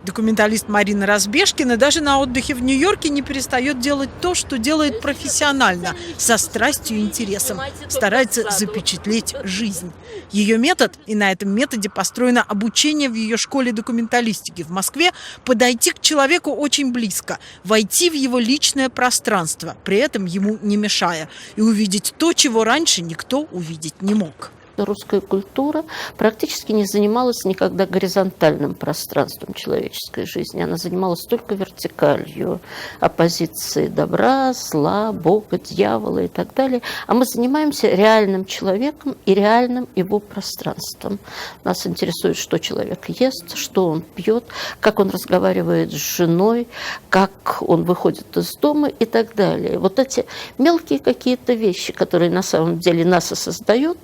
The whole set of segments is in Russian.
Документалист Марина Разбежкина даже на отдыхе в Нью-Йорке не перестает делать то, что делает профессионально, со страстью и интересом. Старается запечатлеть жизнь. Ее метод, и на этом методе построено обучение в ее школе документалистики в Москве, подойти к человеку очень близко, войти в его личное пространство, при этом ему не мешая, и увидеть то, чего раньше никто увидеть не мог. Русская культура практически не занималась никогда горизонтальным пространством человеческой жизни. Она занималась только вертикалью, оппозицией добра, зла, Бога, дьявола и так далее. А мы занимаемся реальным человеком и реальным его пространством. Нас интересует, что человек ест, что он пьет, как он разговаривает с женой, как он выходит из дома и так далее. Вот эти мелкие какие-то вещи, которые на самом деле нас и создают.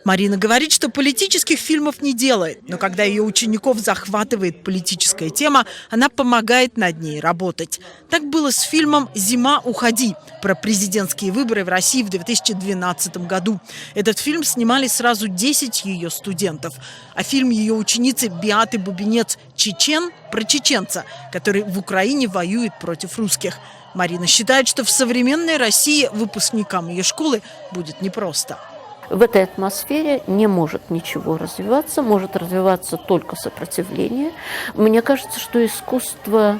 Марина говорит, что политических фильмов не делает, но когда ее учеников захватывает политическая тема, она помогает над ней работать. Так было с фильмом «Зима, уходи» про президентские выборы в России в 2012 году. Этот фильм снимали сразу 10 ее студентов. А фильм ее ученицы Биаты Бубенец «Чечен» про чеченца, который в Украине воюет против русских. Марина считает, что в современной России выпускникам ее школы будет непросто. В этой атмосфере не может ничего развиваться, может развиваться только сопротивление. Мне кажется, что искусство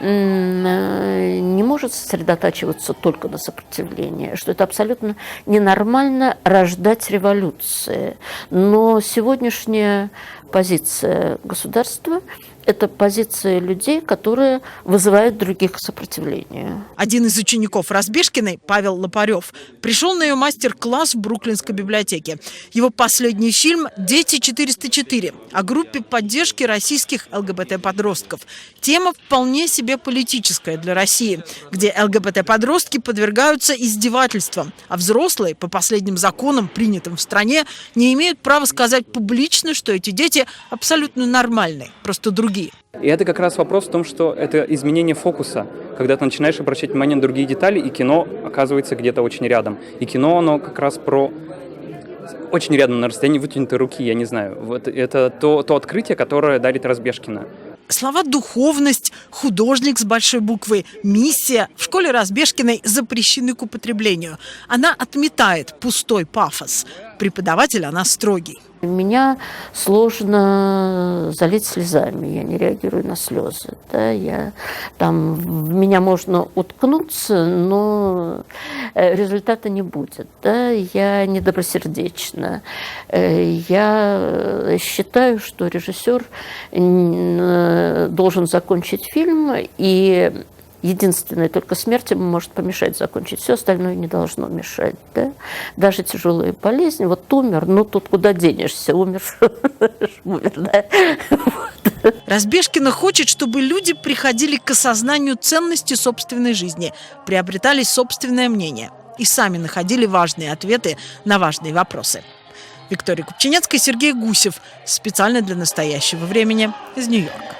не может сосредотачиваться только на сопротивлении, что это абсолютно ненормально рождать революции. Но сегодняшняя позиция государства – это позиция людей, которые вызывают других к сопротивлению. Один из учеников Разбежкиной, Павел Лопарев, пришел на ее мастер-класс в Бруклинской библиотеке. Его последний фильм «Дети 404» о группе поддержки российских ЛГБТ-подростков. Тема вполне себе политическая для России, где ЛГБТ-подростки подвергаются издевательствам, а взрослые, по последним законам, принятым в стране, не имеют права сказать публично, что эти дети абсолютно нормальные, просто другие. И это как раз вопрос в том, что это изменение фокуса, когда ты начинаешь обращать внимание на другие детали, и кино оказывается где-то очень рядом. И кино, оно как раз про очень рядом, на расстоянии вытянутой руки, я не знаю. Вот это то открытие, которое дарит Разбежкина. Слова «духовность», «художник» с большой буквы, «миссия» в школе Разбежкиной запрещены к употреблению. Она отметает пустой пафос. Преподаватель она строгий. Меня сложно залить слезами, я не реагирую на слезы. Да? В меня можно уткнуться, но результата не будет. Да? Я недобросердечна. Я считаю, что режиссер должен закончить фильм, и единственное, только смерть ему может помешать закончить. Все остальное не должно мешать. Да? Даже тяжелые болезни. Вот умер, ну тут куда денешься? Умер, да? Разбежкина хочет, чтобы люди приходили к осознанию ценности собственной жизни, приобретали собственное мнение и сами находили важные ответы на важные вопросы. Виктория Купчинецкая, Сергей Гусев. Специально для настоящего времени из Нью-Йорка.